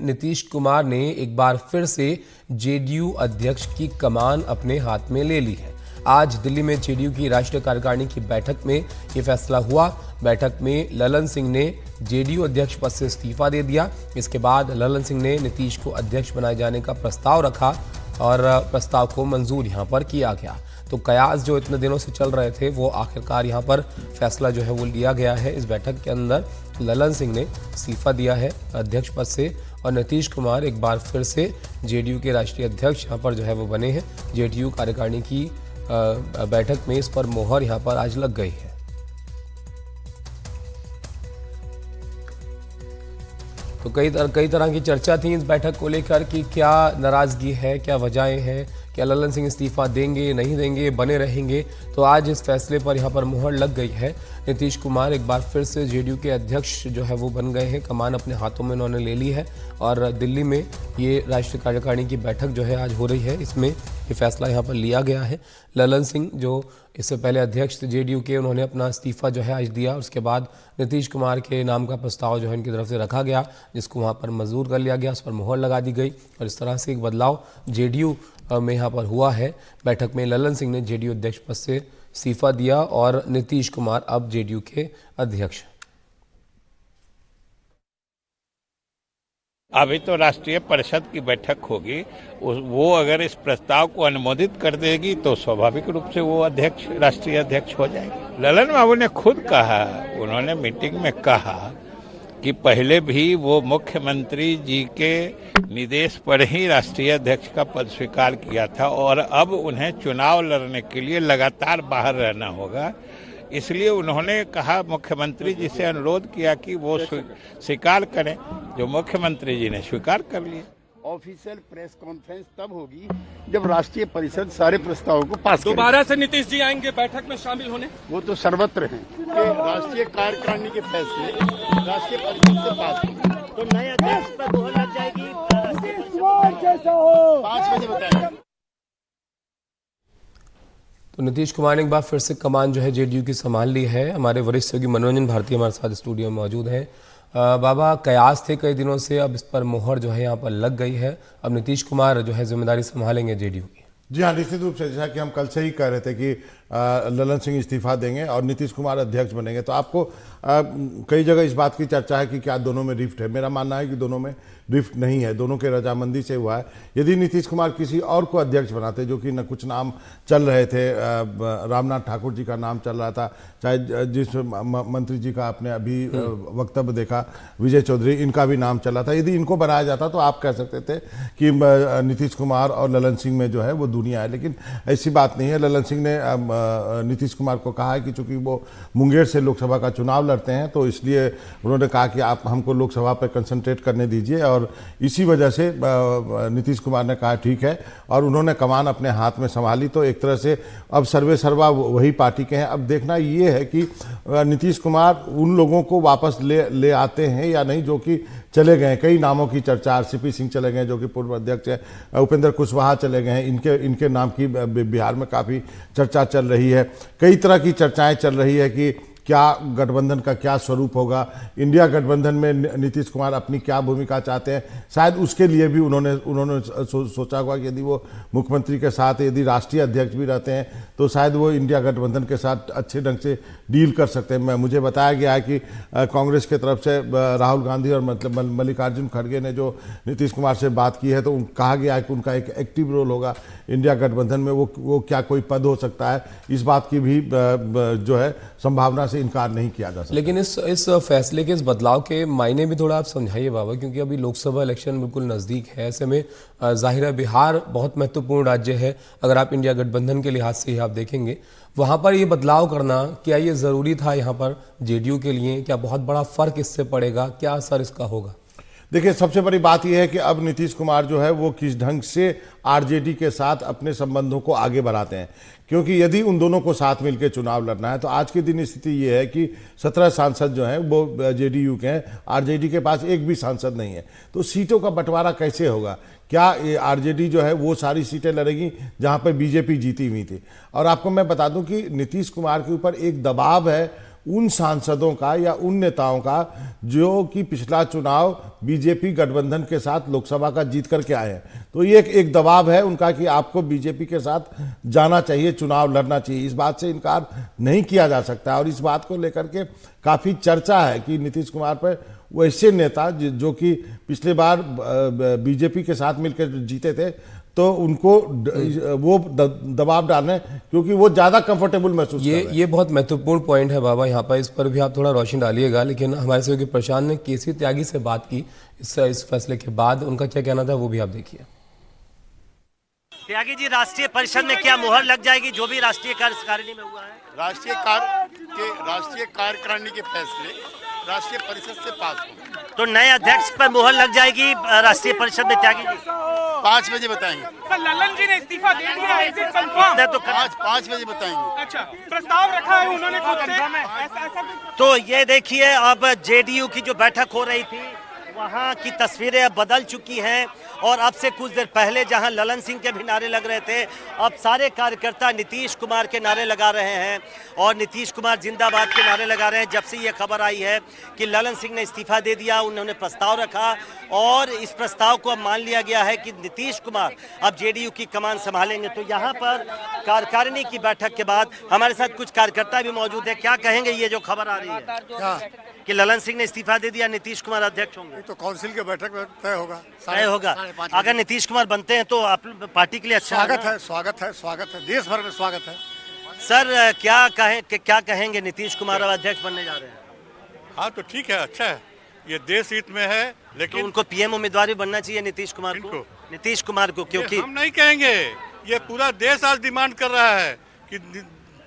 नीतीश कुमार ने एक बार फिर से जेडीयू अध्यक्ष की कमान अपने हाथ में ले ली है। आज दिल्ली में जेडीयू की राष्ट्रीय कार्यकारिणी की बैठक में ये फैसला हुआ। बैठक में ललन सिंह ने जेडीयू अध्यक्ष पद से इस्तीफा दे दिया। इसके बाद ललन सिंह ने नीतीश को अध्यक्ष बनाए जाने का प्रस्ताव रखा और प्रस्ताव को मंजूर यहां पर किया गया। तो कयास जो इतने दिनों से चल रहे थे वो आखिरकार यहां पर फैसला जो है वो लिया गया है। इस बैठक के अंदर ललन सिंह ने इस्तीफा दिया है अध्यक्ष पद से और नीतीश कुमार एक बार फिर से जेडीयू के राष्ट्रीय अध्यक्ष यहां पर जो है वो बने हैं। जेडीयू कार्यकारिणी की बैठक में इस पर मोहर यहां पर आज लग गई है। तो कई तरह की चर्चा थी इस बैठक को लेकर कि क्या नाराजगी है, क्या वजहें हैं, क्या ललन सिंह इस्तीफा देंगे, नहीं देंगे, बने रहेंगे। तो आज इस फैसले पर यहाँ पर मुहर लग गई है। नीतीश कुमार एक बार फिर से जेडीयू के अध्यक्ष जो है वो बन गए हैं। कमान अपने हाथों में उन्होंने ले ली है और दिल्ली में ये राष्ट्रीय कार्यकारिणी की बैठक जो है आज हो रही है। इसमें ये फैसला यहाँ पर लिया गया है। ललन सिंह जो इससे पहले अध्यक्ष थे जेडीयू के, उन्होंने अपना इस्तीफा जो है आज दिया। उसके बाद नीतीश कुमार के नाम का प्रस्ताव जो है इनकी तरफ से रखा गया, जिसको वहाँ पर मंजूर कर लिया गया, उस पर मुहर लगा दी गई और इस तरह से एक बदलाव जेडीयू में यहाँ पर हुआ है। बैठक में ललन सिंह ने जेडीयू अध्यक्ष पद से इस्तीफा दिया और नीतीश कुमार अब जेडीयू के अध्यक्ष। अभी तो राष्ट्रीय परिषद की बैठक होगी, वो अगर इस प्रस्ताव को अनुमोदित कर देगी तो स्वाभाविक रूप से वो अध्यक्ष, राष्ट्रीय अध्यक्ष हो जाएंगे। ललन बाबू ने खुद कहा, उन्होंने मीटिंग में कहा कि पहले भी वो मुख्यमंत्री जी के निर्देश पर ही राष्ट्रीय अध्यक्ष का पद स्वीकार किया था और अब उन्हें चुनाव लड़ने के लिए लगातार बाहर रहना होगा। इसलिए उन्होंने कहा, मुख्यमंत्री जी से अनुरोध किया कि वो स्वीकार करें, जो मुख्यमंत्री जी ने स्वीकार कर लिया। ऑफिशियल प्रेस कॉन्फ्रेंस तब होगी जब राष्ट्रीय परिषद सारे प्रस्तावों को पास करेगी। दोबारा से नीतीश जी आएंगे बैठक में शामिल होने? वो तो सर्वत्र हैं कि राष्ट्रीय कार्यकारिणी के फैसले राष्ट्रीय परिषद से पास होंगे। तो नए अध्यक्ष पर मोहर लग जाएगी। 5 बजे बताएंगे। तो नीतीश कुमार ने एक बार फिर से कमान जो है जेडीयू की संभाल ली है। हमारे वरिष्ठ सहयोगी मनोरंजन भारती हमारे साथ स्टूडियो में मौजूद है। बाबा, कयास थे कई दिनों से, अब इस पर मोहर जो है यहाँ पर लग गई है। अब नीतीश कुमार जो है जिम्मेदारी संभालेंगे जेडीयू की। जी हाँ, निश्चित रूप से जैसा कि हम कल से ही कह रहे थे कि ललन सिंह इस्तीफा देंगे और नीतीश कुमार अध्यक्ष बनेंगे। तो आपको कई जगह इस बात की चर्चा है कि क्या दोनों में रिफ्ट है। मेरा मानना है कि दोनों में रिफ्ट नहीं है, दोनों के रजामंदी से हुआ है। यदि नीतीश कुमार किसी और को अध्यक्ष बनाते, जो कि न कुछ नाम चल रहे थे, रामनाथ ठाकुर जी का नाम चल रहा था, चाहे जिस मंत्री जी का आपने अभी वक्तव्य देखा, विजय चौधरी, इनका भी नाम चला था, यदि इनको बनाया जाता तो आप कह सकते थे कि नीतीश कुमार और ललन सिंह में जो है वो दुनिया है। लेकिन ऐसी बात नहीं है। ललन सिंह ने नीतीश कुमार को कहा है कि चूंकि वो मुंगेर से लोकसभा का चुनाव लड़ते हैं तो इसलिए उन्होंने कहा कि आप हमको लोकसभा पर कंसंट्रेट करने दीजिए और इसी वजह से नीतीश कुमार ने कहा ठीक है और उन्होंने कमान अपने हाथ में संभाली। तो एक तरह से अब सर्वे सर्वा वही पार्टी के हैं। अब देखना ये है कि नीतीश कुमार उन लोगों को वापस ले आते हैं या नहीं जो कि चले गए। कई नामों की चर्चा, आरसीपी सिंह चले गए जो कि पूर्व अध्यक्ष है, उपेंद्र कुशवाहा चले गए हैं, इनके नाम की बिहार में काफ़ी चर्चा चल रही है। कई तरह की चर्चाएं चल रही है कि क्या गठबंधन का क्या स्वरूप होगा, इंडिया गठबंधन में नीतीश कुमार अपनी क्या भूमिका चाहते हैं। शायद उसके लिए भी उन्होंने सोचा होगा कि यदि वो मुख्यमंत्री के साथ यदि राष्ट्रीय अध्यक्ष भी रहते हैं तो शायद वो इंडिया गठबंधन के साथ अच्छे ढंग से डील कर सकते हैं। मुझे बताया गया है कि कांग्रेस की तरफ से राहुल गांधी और मतलब मल्लिकार्जुन खड़गे ने जो नीतीश कुमार से बात की है तो कहा गया है कि उनका एक एक्टिव रोल होगा इंडिया गठबंधन में। वो क्या कोई पद हो सकता है, इस बात की भी जो है संभावना से इनकार नहीं किया जा सकता। लेकिन इस फैसले के, इस बदलाव के मायने भी थोड़ा आप समझाइए बाबा, क्योंकि अभी लोकसभा इलेक्शन बिल्कुल नज़दीक है। ऐसे में जाहिर है बिहार बहुत महत्वपूर्ण राज्य है। अगर आप इंडिया गठबंधन के लिहाज से ही आप देखेंगे, वहाँ पर ये बदलाव करना, क्या ये ज़रूरी था यहाँ पर जेडीयू के लिए? क्या बहुत बड़ा फर्क इससे पड़ेगा? क्या असर इसका होगा? देखिए, सबसे बड़ी बात यह है कि अब नीतीश कुमार जो है वो किस ढंग से आरजेडी के साथ अपने संबंधों को आगे बढ़ाते हैं। क्योंकि यदि उन दोनों को साथ मिलकर चुनाव लड़ना है तो आज के दिन स्थिति ये है कि 17 सांसद जो हैं वो जेडीयू के हैं, आरजेडी के पास एक भी सांसद नहीं है। तो सीटों का बंटवारा कैसे होगा? क्या आरजेडी जो है वो सारी सीटें लड़ेगी जहां पर बीजेपी जीती हुई थी? और आपको मैं बता दूं कि नीतीश कुमार के ऊपर एक दबाव है, उन सांसदों का या उन नेताओं का जो कि पिछला चुनाव बीजेपी गठबंधन के साथ लोकसभा का जीत करके आए हैं। तो ये एक दबाव है उनका कि आपको बीजेपी के साथ जाना चाहिए, चुनाव लड़ना चाहिए। इस बात से इनकार नहीं किया जा सकता और इस बात को लेकर के काफ़ी चर्चा है कि नीतीश कुमार पर वैसे नेता जो कि पिछले बार बीजेपी के साथ मिलकर जीते थे तो उनको वो दबाव डालने क्योंकि वो ज़्यादा कंफर्टेबल महसूस कर रहे हैं। ये बहुत महत्वपूर्ण पॉइंट है बाबा, यहाँ पर इस पर भी आप थोड़ा रोशनी डालिएगा। लेकिन हमारे सहयोगी प्रशांत ने केसी त्यागी से बात की इस फैसले के बाद, उनका क्या कहना था वो भी आप देखिए। त्यागी जी, राष्ट्रीय परिषद में क्या मुहर लग जाएगी जो भी राष्ट्रीय कार्यकारिणी में हुआ है? राष्ट्रीय कार्यकारिणी के फैसले राष्ट्रीय परिषद से पास होंगे। तो नए अध्यक्ष पर मुहर लग जाएगी राष्ट्रीय परिषद में त्यागी जी? 5 बजे बताएंगे। सर, ललन जी ने इस्तीफा दे दिया है, इसे कंफर्म? तो 5 बजे बताएंगे। अच्छा, प्रस्ताव रखा है उन्होंने खुद से, ऐसा तो ये देखिए, अब जेडीयू की जो बैठक हो रही थी वहाँ की तस्वीरें अब बदल चुकी हैं और अब से कुछ देर पहले जहां ललन सिंह के भी नारे लग रहे थे, अब सारे कार्यकर्ता नीतीश कुमार के नारे लगा रहे हैं और नीतीश कुमार जिंदाबाद के नारे लगा रहे हैं। जब से ये खबर आई है कि ललन सिंह ने इस्तीफा दे दिया, उन्होंने प्रस्ताव रखा और इस प्रस्ताव को अब मान लिया गया है कि नीतीश कुमार अब जेडीयू की कमान संभालेंगे। तो यहाँ पर कार्यकारिणी की बैठक के बाद हमारे साथ कुछ कार्यकर्ता भी मौजूद है। क्या कहेंगे ये जो खबर आ रही है कि ललन सिंह ने इस्तीफा दे दिया, नीतीश कुमार अध्यक्ष होंगे? तो काउंसिल के बैठक में तय होगा। अगर नीतीश कुमार बनते हैं तो आप पार्टी के लिए अच्छा स्वागत है, देश भर में स्वागत है। सर, क्या कहेंगे, नीतीश कुमार अब अध्यक्ष बनने जा रहे हैं? हाँ, तो ठीक है, अच्छा है, ये देश हित में है। लेकिन तो उनको पीएम उम्मीदवार भी बनना चाहिए नीतीश कुमार को, क्योंकि हम नहीं कहेंगे, ये पूरा देश आज डिमांड कर रहा है कि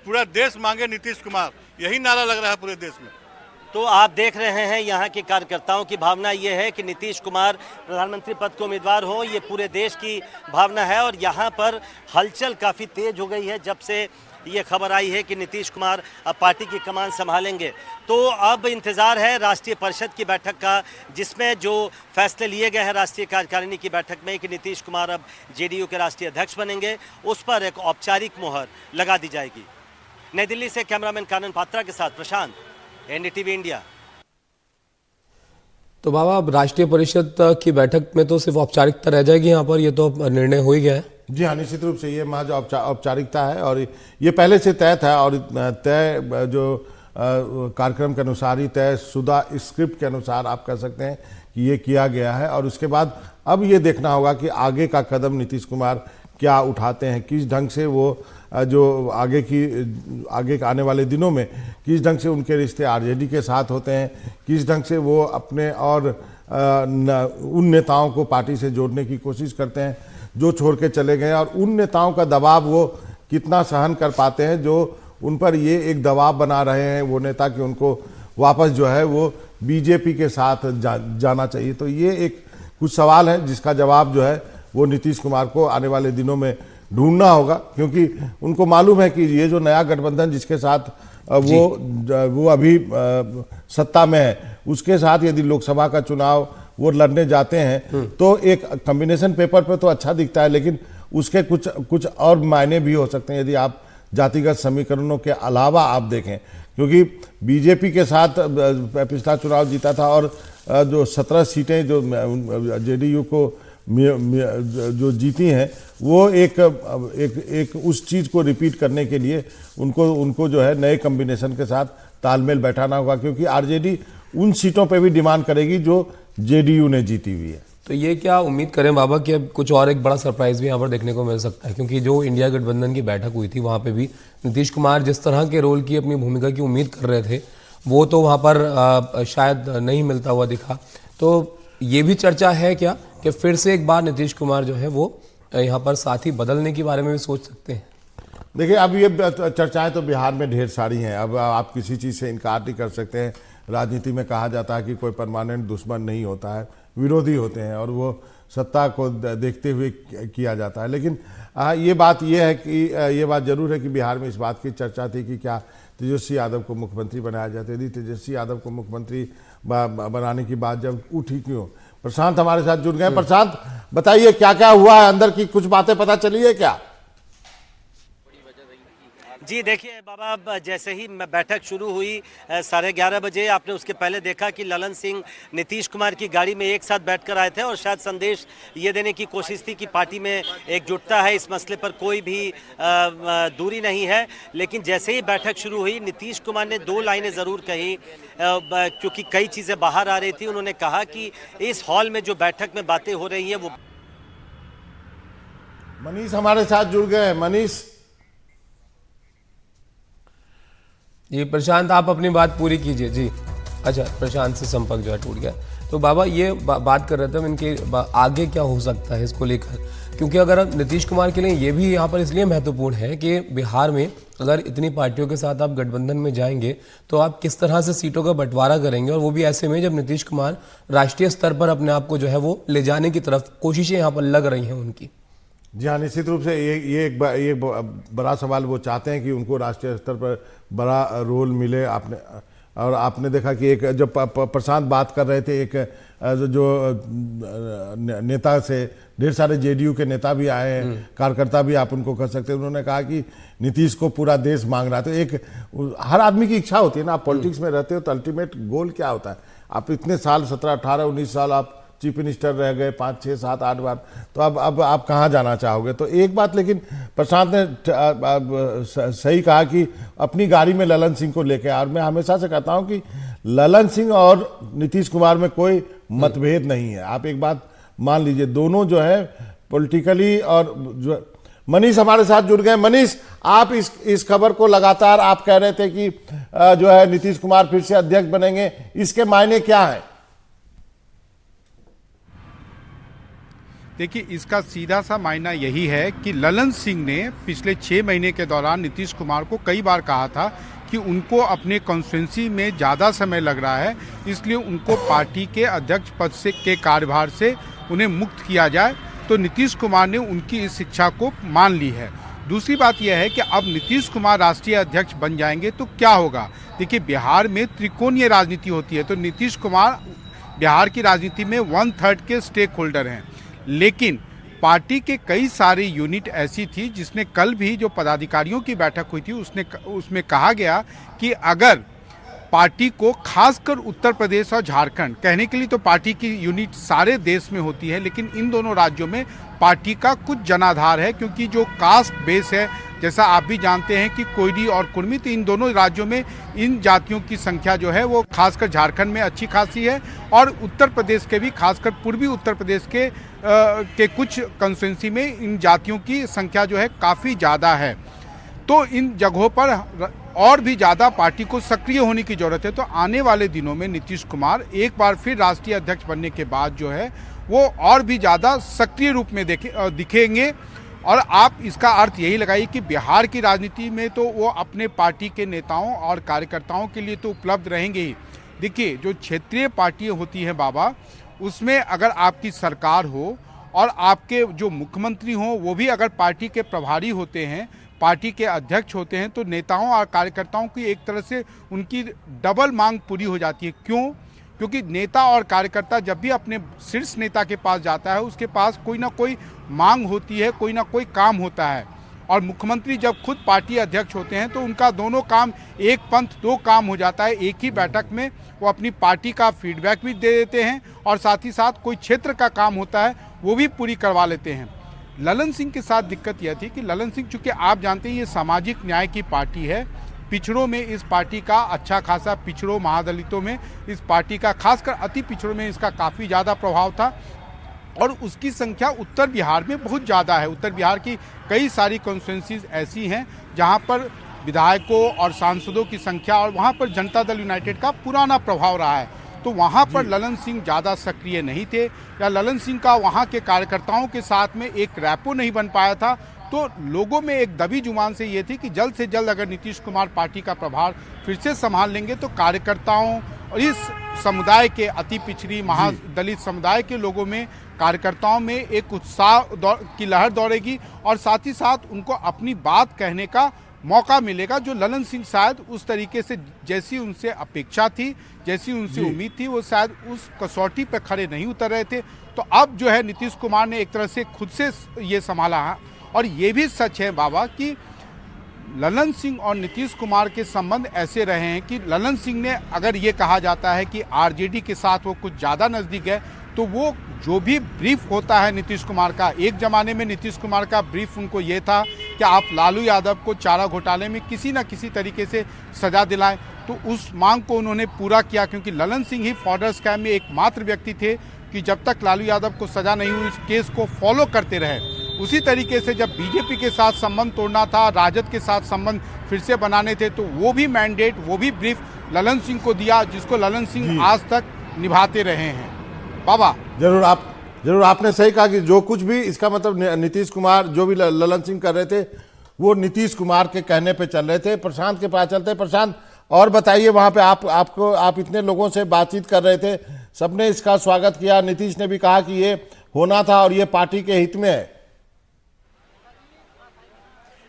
पूरा देश मांगे नीतीश कुमार, यही नारा लग रहा है पूरे देश में। तो आप देख रहे हैं यहाँ के कार्यकर्ताओं की भावना ये है कि नीतीश कुमार प्रधानमंत्री पद को उम्मीदवार हो, ये पूरे देश की भावना है और यहाँ पर हलचल काफ़ी तेज हो गई है जब से ये खबर आई है कि नीतीश कुमार अब पार्टी की कमान संभालेंगे। तो अब इंतज़ार है राष्ट्रीय परिषद की बैठक का, जिसमें जो फैसले लिए गए हैं राष्ट्रीय कार्यकारिणी की बैठक में कि नीतीश कुमार अब जेडीयू के राष्ट्रीय अध्यक्ष बनेंगे, उस पर एक औपचारिक मुहर लगा दी जाएगी। नई दिल्ली से कैमरामैन कानन पात्रा के साथ प्रशांत, एनडीटीवी इंडिया। तो बाबा, अब राष्ट्रीय परिषद की बैठक में तो सिर्फ औपचारिकता रह जाएगी यहाँ पर, ये तो निर्णय हो ही गया है। जी हाँ, निश्चित रूप से ये महज औपचारिकता है और ये पहले से तय था और तय जो कार्यक्रम के अनुसार ही तयशुदा स्क्रिप्ट के अनुसार आप कह सकते हैं कि ये किया गया है। और उसके बाद अब ये देखना होगा कि आगे का कदम नीतीश कुमार क्या उठाते हैं, किस ढंग से वो जो आगे आने वाले दिनों में किस ढंग से उनके रिश्ते आरजेडी के साथ होते हैं, किस ढंग से वो अपने और उन नेताओं को पार्टी से जोड़ने की कोशिश करते हैं जो छोड़ के चले गए और उन नेताओं का दबाव वो कितना सहन कर पाते हैं जो उन पर ये एक दबाव बना रहे हैं वो नेता कि उनको वापस जो है वो बीजेपी के साथ जाना चाहिए। तो ये एक कुछ सवाल है जिसका जवाब जो है वो नीतीश कुमार को आने वाले दिनों में ढूंढना होगा, क्योंकि उनको मालूम है कि ये जो नया गठबंधन जिसके साथ वो अभी सत्ता में है, उसके साथ यदि लोकसभा का चुनाव वो लड़ने जाते हैं तो एक कॉम्बिनेशन पेपर पे तो अच्छा दिखता है, लेकिन उसके कुछ और मायने भी हो सकते हैं यदि आप जातिगत समीकरणों के अलावा आप देखें, क्योंकि बीजेपी के साथ पिछला चुनाव जीता था और जो 17 सीटें जो जेडीयू को जो जीती हैं वो एक उस चीज़ को रिपीट करने के लिए उनको जो है नए कॉम्बिनेशन के साथ तालमेल बैठाना होगा, क्योंकि आरजेडी उन सीटों पे भी डिमांड करेगी जो जेडीयू ने जीती हुई है। तो ये क्या उम्मीद करें बाबा कि अब कुछ और एक बड़ा सरप्राइज भी यहाँ पर देखने को मिल सकता है, क्योंकि जो इंडिया गठबंधन की बैठक हुई थी वहाँ पे भी नीतीश कुमार जिस तरह के रोल की अपनी भूमिका की उम्मीद कर रहे थे वो तो वहाँ पर शायद नहीं मिलता हुआ दिखा। तो ये भी चर्चा है क्या कि फिर से एक बार नीतीश कुमार जो है वो यहाँ पर साथी बदलने के बारे में भी सोच सकते हैं? देखिए, अब ये चर्चाएं तो बिहार में ढेर सारी हैं, अब आप किसी चीज़ से इनकार नहीं कर सकते हैं। राजनीति में कहा जाता है कि कोई परमानेंट दुश्मन नहीं होता है, विरोधी होते हैं और वो सत्ता को देखते हुए किया जाता है। लेकिन ये बात जरूर है कि बिहार में इस बात की चर्चा थी कि क्या तेजस्वी यादव को मुख्यमंत्री बनाया जाता है। यदि तेजस्वी यादव को मुख्यमंत्री बनाने की बात जब उठी, क्यों? प्रशांत हमारे साथ जुड़ गए। प्रशांत, बताइए क्या क्या हुआ है, अंदर की कुछ बातें पता चली है क्या? जी देखिए बाबा, जैसे ही बैठक शुरू हुई 11:30 बजे, आपने उसके पहले देखा कि ललन सिंह नीतीश कुमार की गाड़ी में एक साथ बैठकर आए थे और शायद संदेश ये देने की कोशिश थी कि पार्टी में एकजुटता है, इस मसले पर कोई भी दूरी नहीं है। लेकिन जैसे ही बैठक शुरू हुई, नीतीश कुमार ने 2 लाइनें ज़रूर कही, क्योंकि कई चीज़ें बाहर आ रही थी। उन्होंने कहा कि इस हॉल में जो बैठक में बातें हो रही हैं वो। मनीष हमारे साथ जुड़ गए हैं। मनीष, जी प्रशांत, आप अपनी बात पूरी कीजिए। जी अच्छा, प्रशांत से संपर्क जो है टूट गया। तो बाबा ये बात कर रहे थे हम, इनके आगे क्या हो सकता है इसको लेकर, क्योंकि अगर नीतीश कुमार के लिए ये भी यहाँ पर इसलिए महत्वपूर्ण है कि बिहार में अगर इतनी पार्टियों के साथ आप गठबंधन में जाएंगे तो आप किस तरह से सीटों का बंटवारा करेंगे, और वो भी ऐसे में जब नीतीश कुमार राष्ट्रीय स्तर पर अपने आप को जो है वो ले जाने की तरफ कोशिशें यहाँ पर लग रही हैं उनकी। जी हाँ, निश्चित रूप से ये एक बड़ा सवाल वो चाहते हैं कि उनको राष्ट्रीय स्तर पर बड़ा रोल मिले। आपने देखा कि एक जब प्रशांत बात कर रहे थे, एक जो नेता से ढेर सारे जेडीयू के नेता भी आए हैं, कार्यकर्ता भी आप उनको कह सकते हैं। उन्होंने कहा कि नीतीश को पूरा देश मांग रहा है। तो एक हर आदमी की इच्छा होती है ना, आप पॉलिटिक्स में रहते हो तो अल्टीमेट गोल क्या होता है? आप इतने साल 17, 18, 19 साल आप चीफ मिनिस्टर रह गए, 5, 6, 7, 8 बार, तो अब आप कहाँ जाना चाहोगे? तो एक बात लेकिन प्रशांत ने सही कहा कि अपनी गाड़ी में ललन सिंह को लेके, और मैं हमेशा से कहता हूँ कि ललन सिंह और नीतीश कुमार में कोई मतभेद नहीं है। आप एक बात मान लीजिए, दोनों जो है पॉलिटिकली, और जो मनीष हमारे साथ जुड़ गए। मनीष, आप इस खबर को लगातार आप कह रहे थे कि जो है नीतीश कुमार फिर से अध्यक्ष बनेंगे, इसके मायने क्या है? देखिए, इसका सीधा सा मायना यही है कि ललन सिंह ने पिछले 6 महीने के दौरान नीतीश कुमार को कई बार कहा था कि उनको अपने कॉन्स्टिट्यूंसी में ज़्यादा समय लग रहा है, इसलिए उनको पार्टी के अध्यक्ष पद से के कार्यभार से उन्हें मुक्त किया जाए। तो नीतीश कुमार ने उनकी इस इच्छा को मान ली है। दूसरी बात यह है कि अब नीतीश कुमार राष्ट्रीय अध्यक्ष बन जाएंगे तो क्या होगा? देखिए, बिहार में त्रिकोणीय राजनीति होती है, तो नीतीश कुमार बिहार की राजनीति में 1/3 के स्टेक होल्डर हैं। लेकिन पार्टी के कई सारी यूनिट ऐसी थी जिसने कल भी जो पदाधिकारियों की बैठक हुई थी उसमें कहा गया कि अगर पार्टी को खासकर उत्तर प्रदेश और झारखंड, कहने के लिए तो पार्टी की यूनिट सारे देश में होती है, लेकिन इन दोनों राज्यों में पार्टी का कुछ जनाधार है, क्योंकि जो कास्ट बेस है, जैसा आप भी जानते हैं कि कोयरी और कुर्मी, तो इन दोनों राज्यों में इन जातियों की संख्या जो है वो खासकर झारखंड में अच्छी खासी है, और उत्तर प्रदेश के भी, खासकर पूर्वी उत्तर प्रदेश के कुछ कंस्टिट्यूंसी में इन जातियों की संख्या जो है काफ़ी ज़्यादा है। तो इन जगहों पर और भी ज़्यादा पार्टी को सक्रिय होने की ज़रूरत है। तो आने वाले दिनों में नीतीश कुमार एक बार फिर राष्ट्रीय अध्यक्ष बनने के बाद जो है वो और भी ज़्यादा सक्रिय रूप में दिखेंगे। और आप इसका अर्थ यही लगाइए कि बिहार की राजनीति में तो वो अपने पार्टी के नेताओं और कार्यकर्ताओं के लिए तो उपलब्ध रहेंगे ही। देखिए, जो क्षेत्रीय पार्टियां होती हैं बाबा, उसमें अगर आपकी सरकार हो और आपके जो मुख्यमंत्री हों वो भी अगर पार्टी के प्रभारी होते हैं, पार्टी के अध्यक्ष होते हैं, तो नेताओं और कार्यकर्ताओं की एक तरह से उनकी डबल मांग पूरी हो जाती है। क्यों? क्योंकि नेता और कार्यकर्ता जब भी अपने शीर्ष नेता के पास जाता है, उसके पास कोई ना कोई मांग होती है, कोई ना कोई काम होता है। और मुख्यमंत्री जब खुद पार्टी अध्यक्ष होते हैं तो उनका दोनों काम, एक पंथ दो काम हो जाता है। एक ही बैठक में वो अपनी पार्टी का फीडबैक भी दे देते हैं और साथ ही साथ कोई क्षेत्र का काम होता है वो भी पूरी करवा लेते हैं। ललन सिंह के साथ दिक्कत यह थी कि ललन सिंह, चूँकि आप जानते हैं ये सामाजिक न्याय की पार्टी है, पिछड़ों में इस पार्टी का अच्छा खासा, पिछड़ों महादलितों में इस पार्टी का, खासकर अति पिछड़ों में इसका काफ़ी ज़्यादा प्रभाव था, और उसकी संख्या उत्तर बिहार में बहुत ज़्यादा है। उत्तर बिहार की कई सारी कॉन्स्टिट्यूंसीज ऐसी हैं जहां पर विधायकों और सांसदों की संख्या, और वहां पर जनता दल यूनाइटेड का पुराना प्रभाव रहा है। तो वहां पर ललन सिंह ज़्यादा सक्रिय नहीं थे, या ललन सिंह का वहां के कार्यकर्ताओं के साथ में एक रैपो नहीं बन पाया था। तो लोगों में एक दबी जुबान से ये थी कि जल्द से जल्द अगर नीतीश कुमार पार्टी का प्रभार फिर से संभाल लेंगे तो कार्यकर्ताओं और इस समुदाय के, अति पिछड़ी महादलित समुदाय के लोगों में, कार्यकर्ताओं में एक उत्साह की लहर दौड़ेगी, और साथ ही साथ उनको अपनी बात कहने का मौका मिलेगा, जो ललन सिंह शायद उस तरीके से, जैसी उनसे अपेक्षा थी, जैसी उनसे उम्मीद थी, वो शायद उस कसौटी पर खड़े नहीं उतर रहे थे। तो अब जो है नीतीश कुमार ने एक तरह से खुद से ये संभाला है। और ये भी सच है बाबा कि ललन सिंह और नीतीश कुमार के संबंध ऐसे रहे हैं कि ललन सिंह ने, अगर ये कहा जाता है कि आरजेडी के साथ वो कुछ ज़्यादा नज़दीक है, तो वो जो भी ब्रीफ होता है नीतीश कुमार का, एक ज़माने में नीतीश कुमार का ब्रीफ उनको ये था कि आप लालू यादव को चारा घोटाले में किसी न किसी तरीके से सज़ा दिलाएं, तो उस मांग को उन्होंने पूरा किया, क्योंकि ललन सिंह ही फॉर्डर स्कैम में एकमात्र व्यक्ति थे कि जब तक लालू यादव को सज़ा नहीं हुई इस केस को फॉलो करते रहे। उसी तरीके से जब बीजेपी के साथ संबंध तोड़ना था, राजद के साथ संबंध फिर से बनाने थे, तो वो भी मैंडेट, वो भी ब्रीफ ललन सिंह को दिया, जिसको ललन सिंह आज तक निभाते रहे हैं। बाबा जरूर आपने सही कहा कि जो कुछ भी, इसका मतलब नीतीश कुमार जो भी ललन सिंह कर रहे थे वो नीतीश कुमार के कहने पे चल रहे थे। प्रशांत के पास चलते। प्रशांत, और बताइए, वहां पे आप इतने लोगों से बातचीत कर रहे थे, सबने इसका स्वागत किया, नीतीश ने भी कहा कि ये होना था और ये पार्टी के हित में है।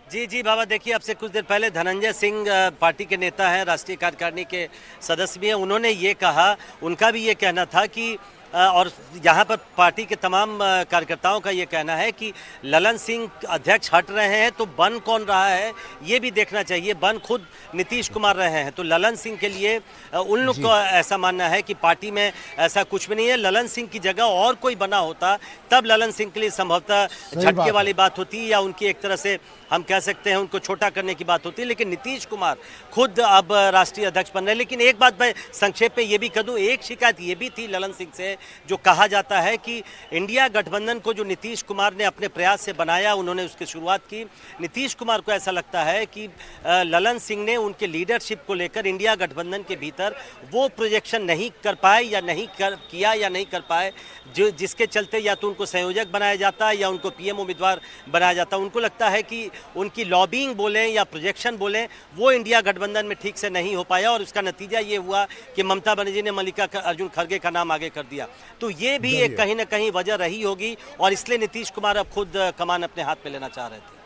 जी बाबा, देखिए, अब से कुछ देर पहले धनंजय सिंह पार्टी के नेता हैं, राष्ट्रीय कार्यकारिणी के सदस्य भी हैं, उन्होंने ये कहा, उनका भी ये कहना था कि और यहाँ पर पार्टी के तमाम कार्यकर्ताओं का ये कहना है कि ललन सिंह अध्यक्ष हट रहे हैं तो बन कौन रहा है ये भी देखना चाहिए। बन खुद नीतीश कुमार रहे हैं, तो ललन सिंह के लिए उन लोग का ऐसा मानना है कि पार्टी में ऐसा कुछ भी नहीं है। ललन सिंह की जगह और कोई बना होता तब ललन सिंह के लिए संभवतः झटके वाली बात होती, या उनकी एक तरह से हम कह सकते हैं उनको छोटा करने की बात होती है। लेकिन नीतीश कुमार खुद अब राष्ट्रीय अध्यक्ष बन रहे हैं। लेकिन एक बात मैं संक्षेप में ये भी कर दूं, एक शिकायत ये भी थी ललन सिंह से, जो कहा जाता है कि इंडिया गठबंधन को जो नीतीश कुमार ने अपने प्रयास से बनाया, उन्होंने उसकी शुरुआत की, नीतीश कुमार को ऐसा लगता है कि ललन सिंह ने उनके लीडरशिप को लेकर इंडिया गठबंधन के भीतर वो प्रोजेक्शन नहीं कर पाए या नहीं कर पाए जिसके चलते या तो उनको संयोजक बनाया जाता या उनको पीएम उम्मीदवार बनाया जाता। उनको लगता है कि उनकी लॉबिंग बोलें या प्रोजेक्शन बोलें, वो इंडिया गठबंधन में ठीक से नहीं हो पाया, और उसका नतीजा ये हुआ कि ममता बनर्जी ने मल्लिकार्जुन खड़गे का नाम आगे कर दिया। तो ये भी एक कहीं ना कहीं वजह रही होगी, और इसलिए नीतीश कुमार अब खुद कमान अपने हाथ में लेना चाह रहे थे।